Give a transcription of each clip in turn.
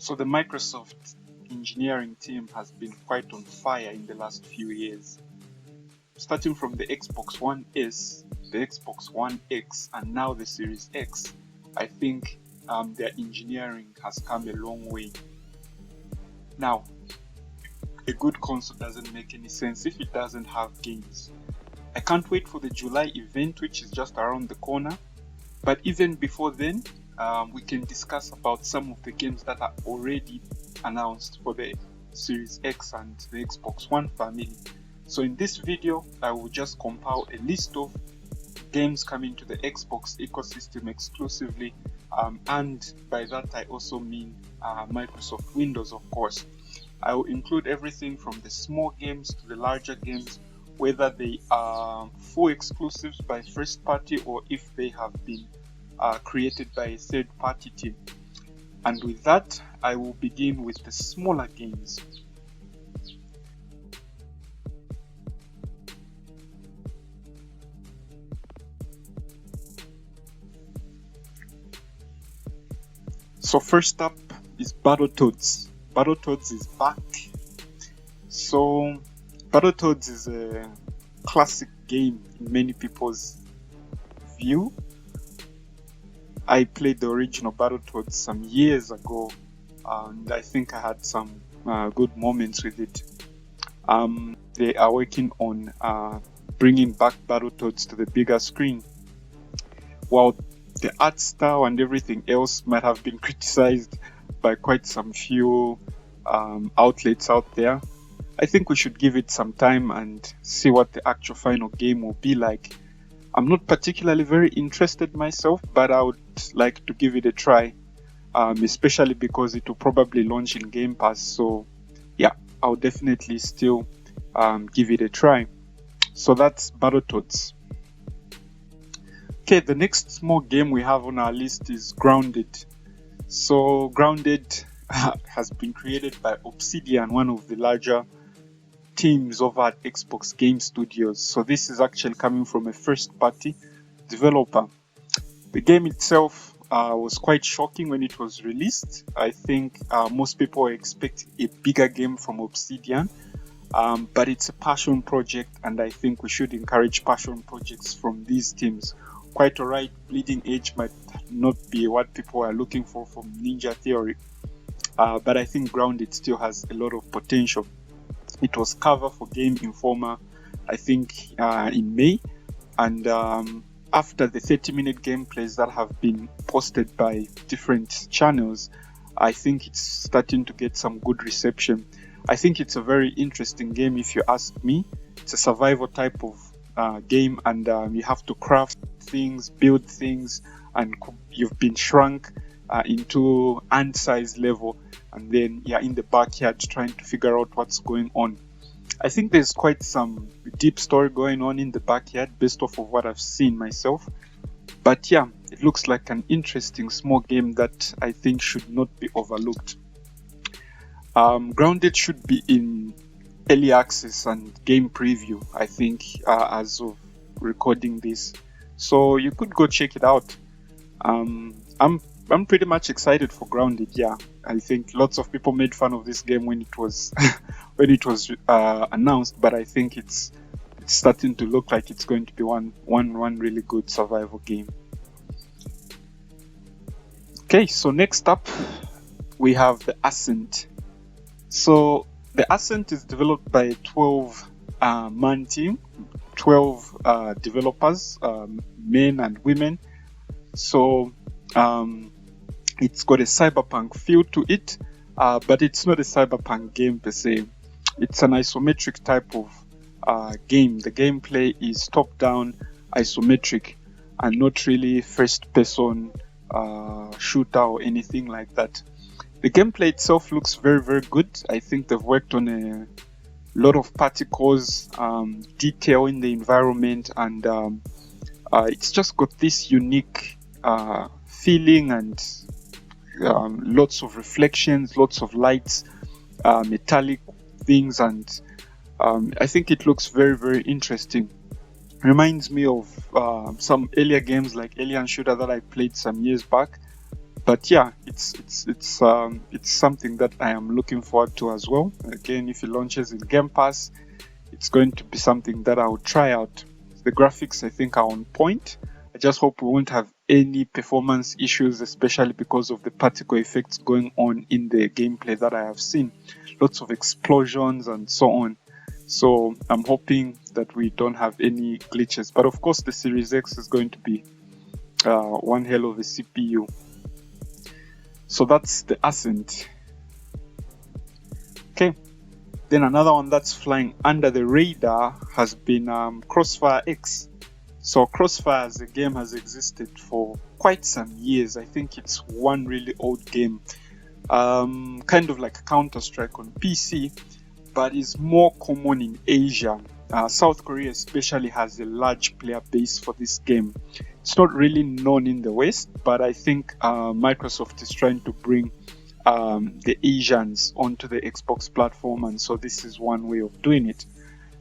So the Microsoft engineering team has been quite on fire in the last few years. Starting from the Xbox One S, the Xbox One X, and now the Series X, I think their engineering has come a long way. Now, a good console doesn't make any sense if it doesn't have games. I can't wait for the July event, which is just around the corner. But even before then, we can discuss about some of the games that are already announced for the Series X and the Xbox One family. So in this video, I will just compile a list of games coming to the Xbox ecosystem exclusively, and by that I also mean Microsoft Windows, of course. I will include everything from the small games to the larger games, whether they are full exclusives by first party or if they have been created by a third party team. And with that, I will begin with the smaller games. So first up is Battletoads. Battletoads is back. So Battletoads is a classic game in many people's view. I played the original Battletoads some years ago, and I think I had some good moments with it. They are working on bringing back Battletoads to the bigger screen. While the art style and everything else might have been criticized by quite some few outlets out there, I think we should give it some time and see what the actual final game will be like. I'm not particularly very interested myself, but I would like to give it a try, especially because it will probably launch in Game Pass. So yeah, I'll definitely still give it a try. So that's Battletoads. Okay, the next small game we have on our list is Grounded. So Grounded has been created by Obsidian, one of the larger teams over at Xbox Game Studios. So this is actually coming from a first party developer. The game itself was quite shocking when it was released. I think most people were expecting a bigger game from Obsidian, but it's a passion project, and I think we should encourage passion projects from these teams. Quite alright, Bleeding Edge might not be what people are looking for from Ninja Theory, but I think Grounded still has a lot of potential. It was cover for Game Informer, I think in May, and after the 30-minute gameplays that have been posted by different channels, I think it's starting to get some good reception. I think it's a very interesting game if you ask me. It's a survival type of game, and you have to craft things, build things, and you've been shrunk into ant-size level, and then you're in the backyard trying to figure out what's going on. I think there's quite some deep story going on in the backyard based off of what I've seen myself. But yeah, it looks like an interesting small game that I think should not be overlooked. Grounded should be in early access and game preview, I think, as of recording this. So you could go check it out. I'm pretty much excited for Grounded. Yeah, I think lots of people made fun of this game when it was announced, but I think it's starting to look like it's going to be one really good survival game. Okay, so next up we have the Ascent. So the Ascent is developed by a 12-man team, 12 developers, men and women. So it's got a cyberpunk feel to it, but it's not a cyberpunk game per se. It's an isometric type of game. The gameplay is top-down, isometric, and not really first-person shooter or anything like that. The gameplay itself looks very, very good. I think they've worked on a lot of particles, detail in the environment, and it's just got this unique feeling and lots of reflections, lots of lights, metallic things, and I think it looks very, very interesting. Reminds me of some earlier games like Alien Shooter that I played some years back. But yeah, it's something that I am looking forward to as well. Again, if it launches in Game Pass, it's going to be something that I'll try out. The graphics, I think, are on point. I just hope we won't have any performance issues, especially because of the particle effects going on in the gameplay that I have seen. Lots of explosions and so on. So I'm hoping that we don't have any glitches. But of course, the Series X is going to be one hell of a CPU. So that's the Ascent. Okay. Then another one that's flying under the radar has been Crossfire X. So Crossfire as a game has existed for quite some years. I think it's one really old game, kind of like Counter-Strike on PC, but is more common in Asia. South Korea especially has a large player base for this game. It's not really known in the West, but I think Microsoft is trying to bring the Asians onto the Xbox platform, and so this is one way of doing it.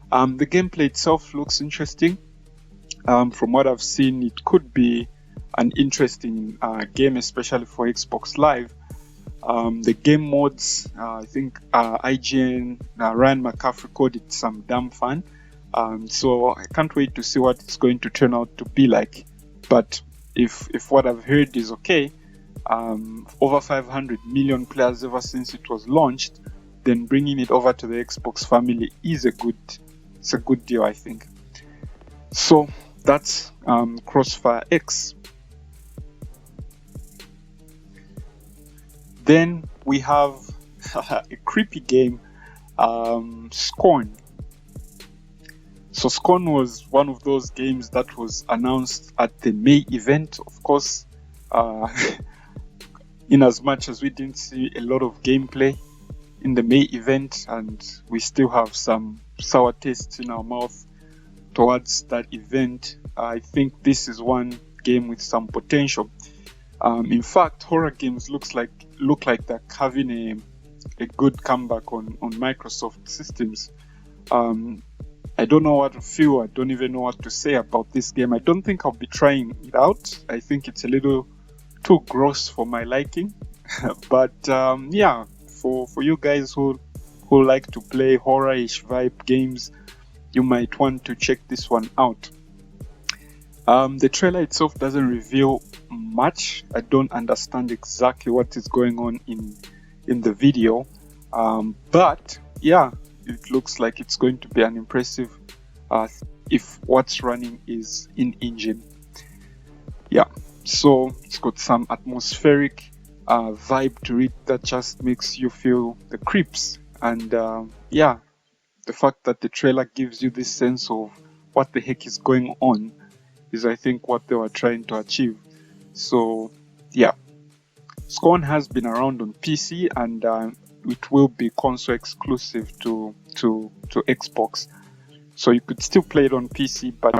The gameplay itself looks interesting. From what I've seen, it could be an interesting game, especially for Xbox Live. The game modes, I think IGN, Ryan McCaffrey called it some damn fun. So I can't wait to see what it's going to turn out to be like. But if what I've heard is okay, over 500 million players ever since it was launched, then bringing it over to the Xbox family is a good deal, I think. So that's Crossfire X. Then we have a creepy game, Scorn. So Scorn was one of those games that was announced at the May event. Of course, in as much as we didn't see a lot of gameplay in the May event, and we still have some sour tastes in our mouth towards that event, I think this is one game with some potential. In fact, horror games look like they're having a good comeback on Microsoft systems. I don't know what to feel. I don't even know what to say about this game. I don't think I'll be trying it out. I think it's a little too gross for my liking. But yeah, for you guys who like to play horror-ish vibe games, you might want to check this one out. The trailer itself doesn't reveal much. I don't understand exactly what is going on in the video. But yeah, it looks like it's going to be an impressive if what's running is in engine. Yeah, so it's got some atmospheric vibe to it that just makes you feel the creeps. And yeah, the fact that the trailer gives you this sense of what the heck is going on is, I think, what they were trying to achieve. So yeah, Scorn has been around on PC, and it will be console exclusive to Xbox. So you could still play it on PC, but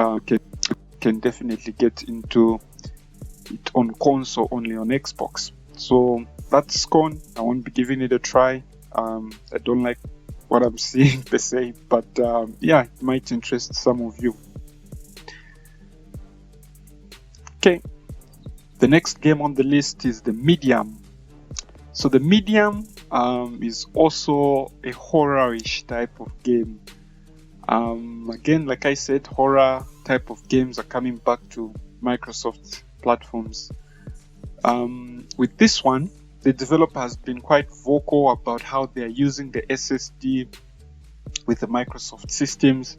can definitely get into it on console only on Xbox. So that's Scorn. I won't be giving it a try. I don't like what I'm seeing per se, but yeah, it might interest some of you. Okay, the next game on the list is The Medium. So The Medium is also a horror-ish type of game. Again, like I said, horror type of games are coming back to Microsoft platforms. With this one, the developer has been quite vocal about how they are using the SSD with the Microsoft systems,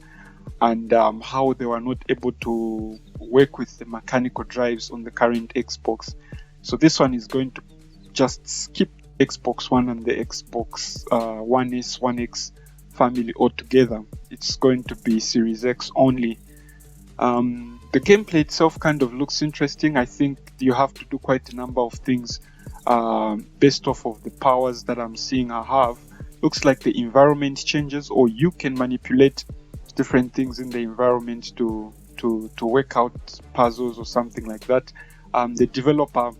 and how they were not able to work with the mechanical drives on the current Xbox. So this one is going to just skip Xbox One and the Xbox One S, One X family altogether. It's going to be Series X only. The gameplay itself kind of looks interesting. I think you have to do quite a number of things based off of the powers that I'm seeing I have. Looks like the environment changes, or you can manipulate different things in the environment to work out puzzles or something like that. The developer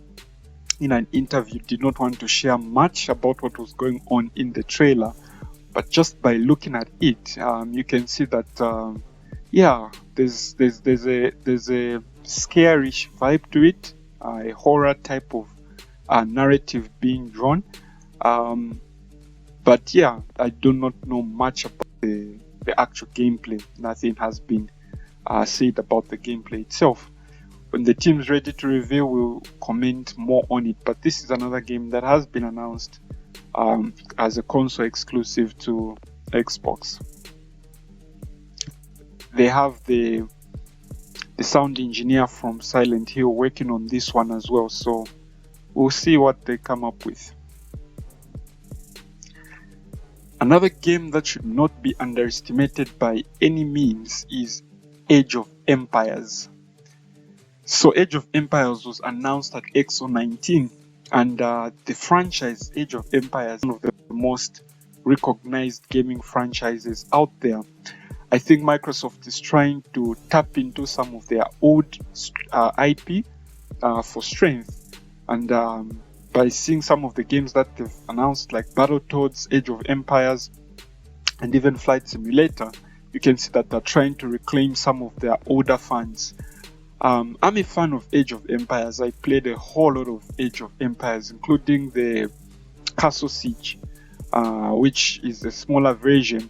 in an interview did not want to share much about what was going on in the trailer, but just by looking at it, you can see that yeah, there's a scarish vibe to it, a horror type of narrative being drawn. But yeah, I do not know much about the actual gameplay. Nothing has been said about the gameplay itself. When the team's ready to reveal, we'll comment more on it. But this is another game that has been announced as a console exclusive to Xbox. They have the sound engineer from Silent Hill working on this one as well, so we'll see what they come up with. Another game that should not be underestimated by any means is Age of Empires. So Age of Empires was announced at XO19, and the franchise Age of Empires is one of the most recognized gaming franchises out there. I think Microsoft is trying to tap into some of their old IP for strength, and by seeing some of the games that they've announced, like Battletoads, Age of Empires, and even Flight Simulator, you can see that they're trying to reclaim some of their older fans. I'm a fan of Age of Empires. I played a whole lot of Age of Empires, including the Castle Siege, which is a smaller version.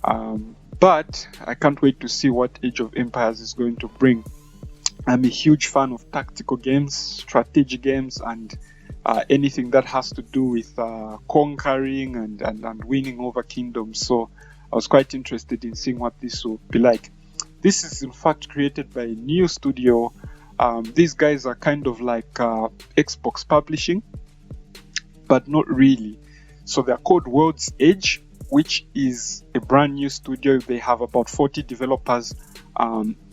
But I can't wait to see what Age of Empires is going to bring. I'm a huge fan of tactical games, strategy games, and anything that has to do with conquering and winning over kingdoms. So I was quite interested in seeing what this will be like. This is in fact created by a new studio. These guys are kind of like Xbox Publishing, but not really. So they're called World's Edge, which is a brand new studio. They have about 40 developers,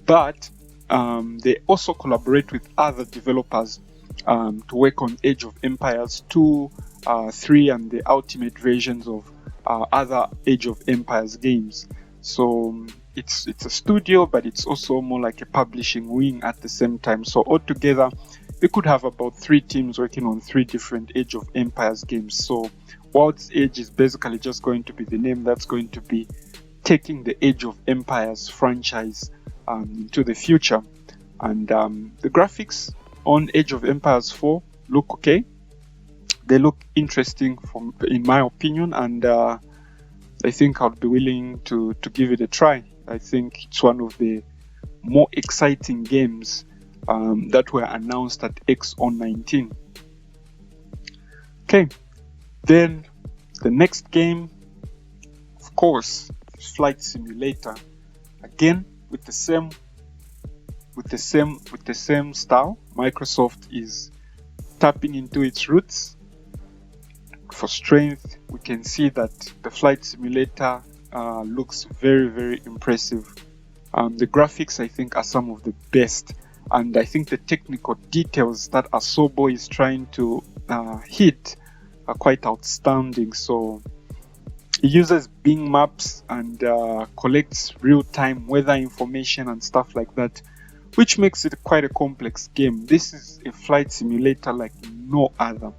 but they also collaborate with other developers to work on Age of Empires 2, 3, and the ultimate versions of other Age of Empires games. So it's a studio, but it's also more like a publishing wing at the same time. So altogether, we could have about 3 teams working on 3 different Age of Empires games. So World's Edge is basically just going to be the name that's going to be taking the Age of Empires franchise into the future. And the graphics on Age of Empires 4 look okay. They look interesting in my opinion, and I think I'll be willing to give it a try. I think it's one of the more exciting games that were announced at XO19. Okay. Then the next game, of course, is Flight Simulator. Again, with the same style. Microsoft is tapping into its roots for strength. We can see that the Flight Simulator looks very, very impressive. The graphics, I think, are some of the best, and I think the technical details that Asobo is trying to hit are quite outstanding. So it uses Bing Maps and collects real-time weather information and stuff like that, which makes it quite a complex game. This is a flight simulator like no other.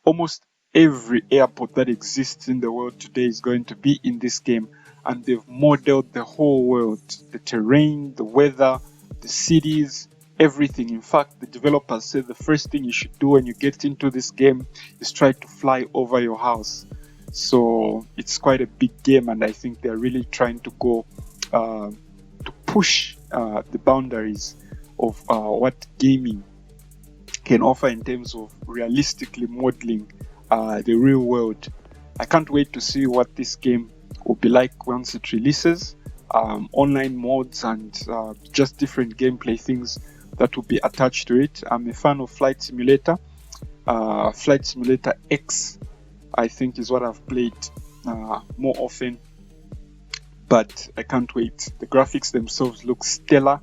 Almost every airport that exists in the world today is going to be in this game, and they've modeled the whole world, the terrain, the weather, the cities, everything. In fact, the developers said the first thing you should do when you get into this game is try to fly over your house. So it's quite a big game, and I think they're really trying to go to push the boundaries of what gaming can offer in terms of realistically modeling the real world. I can't wait to see what this game will be like once it releases. Online modes and just different gameplay things that will be attached to it. I'm a fan of Flight Simulator. Flight Simulator X, I think, is what I've played more often, but I can't wait. The graphics themselves look stellar.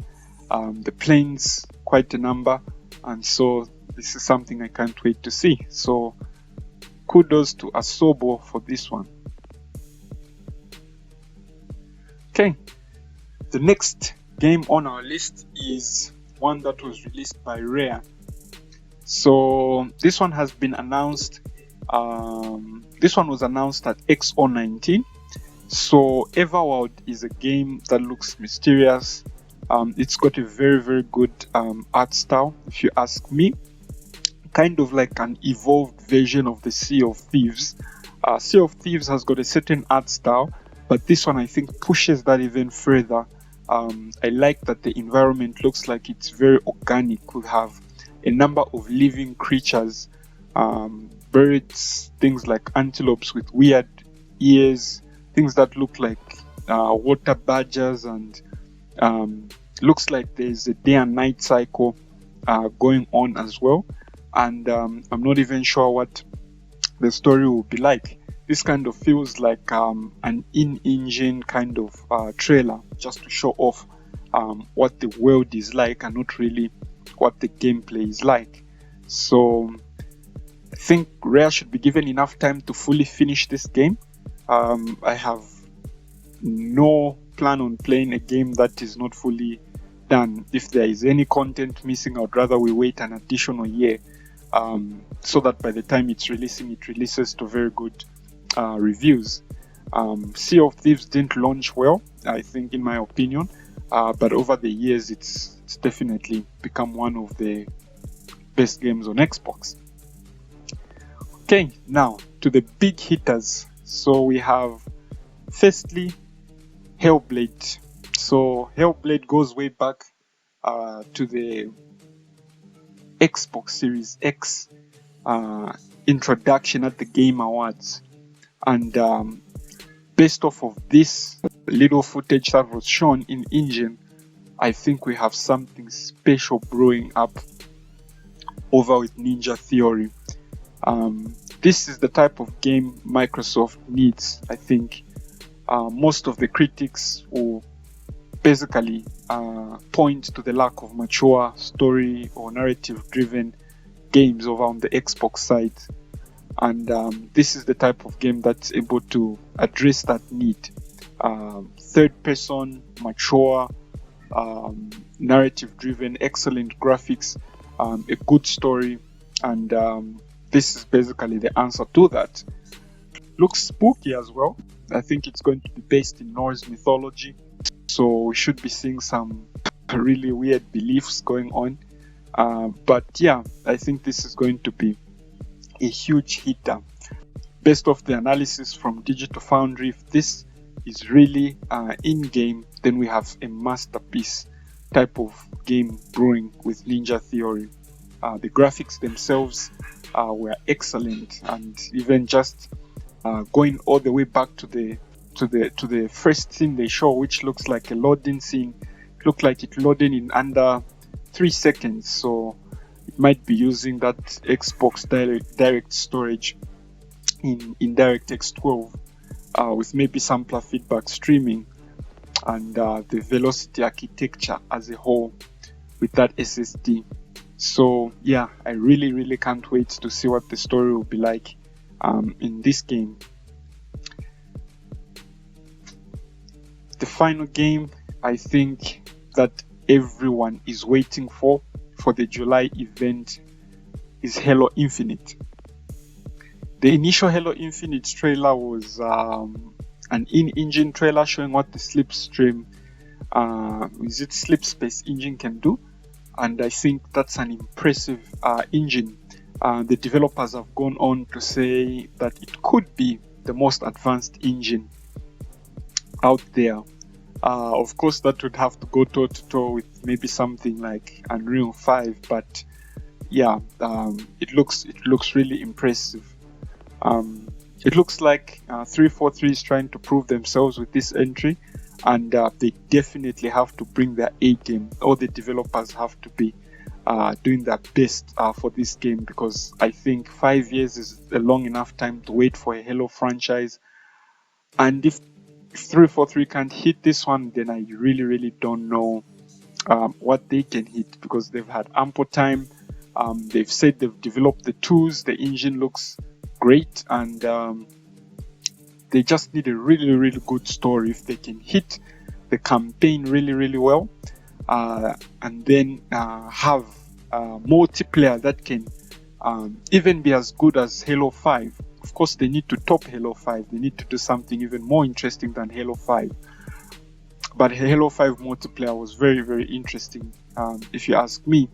The planes, quite a number, and so this is something I can't wait to see. So kudos to Asobo for this one. Okay, the next game on our list is one that was released by Rare. So this one has been announced. This one was announced at XO19. So Everworld is a game that looks mysterious. It's got a very, very good art style, if you ask me. kind of like an evolved version of the Sea of Thieves. Sea of Thieves has got a certain art style, but this one I think pushes that even further. I like that the environment looks like it's very organic. We have a number of living creatures, birds, things like antelopes with weird ears, things that look like water badgers, and looks like there's a day and night cycle going on as well. And I'm not even sure what the story will be like. This kind of feels like an in-engine kind of trailer, just to show off what the world is like and not really what the gameplay is like. So I think Rare should be given enough time to fully finish this game. I have no plan on playing a game that is not fully done. If there is any content missing, I'd rather we wait an additional year, so that by the time it's releasing, it releases to very good reviews. Sea of Thieves didn't launch well, I think, in my opinion, but over the years it's definitely become one of the best games on Xbox. Okay, now to the big hitters. So we have, firstly, Hellblade. So Hellblade goes way back to the Xbox Series X introduction at the Game Awards. And based off of this little footage that was shown in engine, I think we have something special brewing up over with Ninja Theory. This is the type of game Microsoft needs. I think most of the critics will basically point to the lack of mature story or narrative driven games over on the Xbox side. And this is the type of game that's able to address that need. Third person, mature, narrative driven, excellent graphics, a good story, and this is basically the answer to that. Looks spooky as well. I think it's going to be based in Norse mythology, so we should be seeing some really weird beliefs going on. But yeah, I think this is going to be a huge hitter. Based off the analysis from Digital Foundry, if this is really in-game, then we have a masterpiece type of game brewing with Ninja Theory. The graphics themselves were excellent, and even just going all the way back to the first scene they show, which looks like a loading scene, looked like it loaded in under 3 seconds. So it might be using that Xbox direct storage in DirectX 12 with maybe sampler feedback streaming, and the velocity architecture as a whole with that SSD. So yeah, I really can't wait to see what the story will be like in this game. The final game I think that everyone is waiting for the July event is Halo Infinite. The initial Halo Infinite trailer was an in-engine trailer showing what the Slipstream Sleep Space engine can do, and I think that's an impressive engine. The developers have gone on to say that it could be the most advanced engine out there. Of course, that would have to go toe to toe with maybe something like Unreal 5, but yeah, it looks really impressive. It looks like 343 is trying to prove themselves with this entry, and they definitely have to bring their A game. All the developers have to be doing their best for this game, because I think 5 years is a long enough time to wait for a Halo franchise. And if 343 can't hit this one, then I really don't know what they can hit, because they've had ample time. They've said they've developed the tools, the engine looks great, and they just need a really good story. If they can hit the campaign really well, and then have multiplayer that can even be as good as Halo 5. Of course, they need to top Halo 5. They need to do something even more interesting than Halo 5. But Halo 5 multiplayer was very interesting, if you ask me.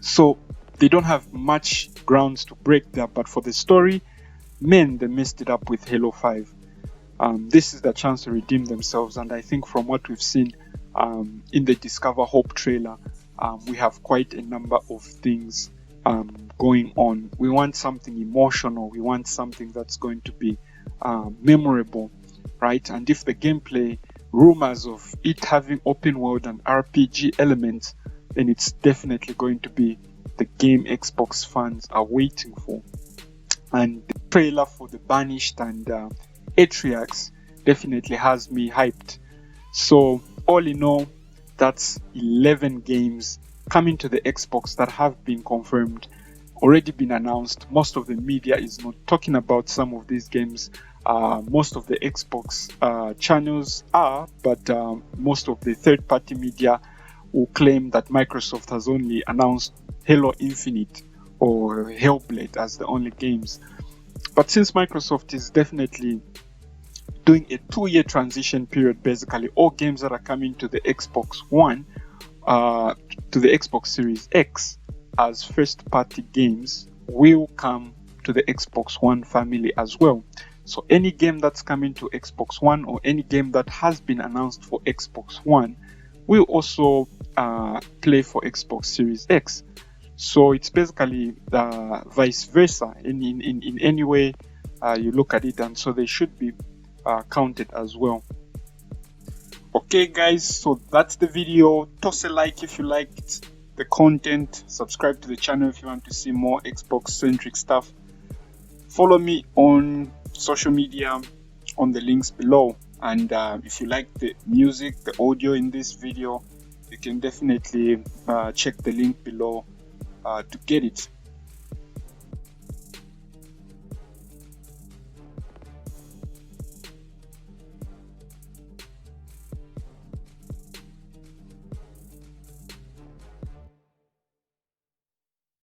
So they don't have much grounds to break there, but for the story, man, they messed it up with Halo 5. This is the chance to redeem themselves, and I think from what we've seen in the Discover Hope trailer, we have quite a number of things going on. We want something emotional, we want something that's going to be memorable, right? And if the gameplay, rumors of it having open world and RPG elements, then it's definitely going to be the game Xbox fans are waiting for. And the trailer for The Banished and Atriox definitely has me hyped. So all in all, that's 11 games coming to the Xbox that have been confirmed, already been announced. Most of the media is not talking about some of these games. Most of the Xbox channels are, but most of the third-party media will claim that Microsoft has only announced Halo Infinite or Hellblade as the only games. But since Microsoft is definitely doing a 2-year transition period, basically all games that are coming to the Xbox One, to the Xbox Series X as first-party games will come to the Xbox One family as well. So any game that's coming to Xbox One or any game that has been announced for Xbox One will also play for Xbox Series X. So it's basically vice versa in any way you look at it, and so they should be counted as well. Okay guys, so that's the video. Toss a like if you liked the content, subscribe to the channel if you want to see more Xbox centric stuff. Follow me on social media on the links below, and if you like the music, the audio in this video, you can definitely check the link below to get it.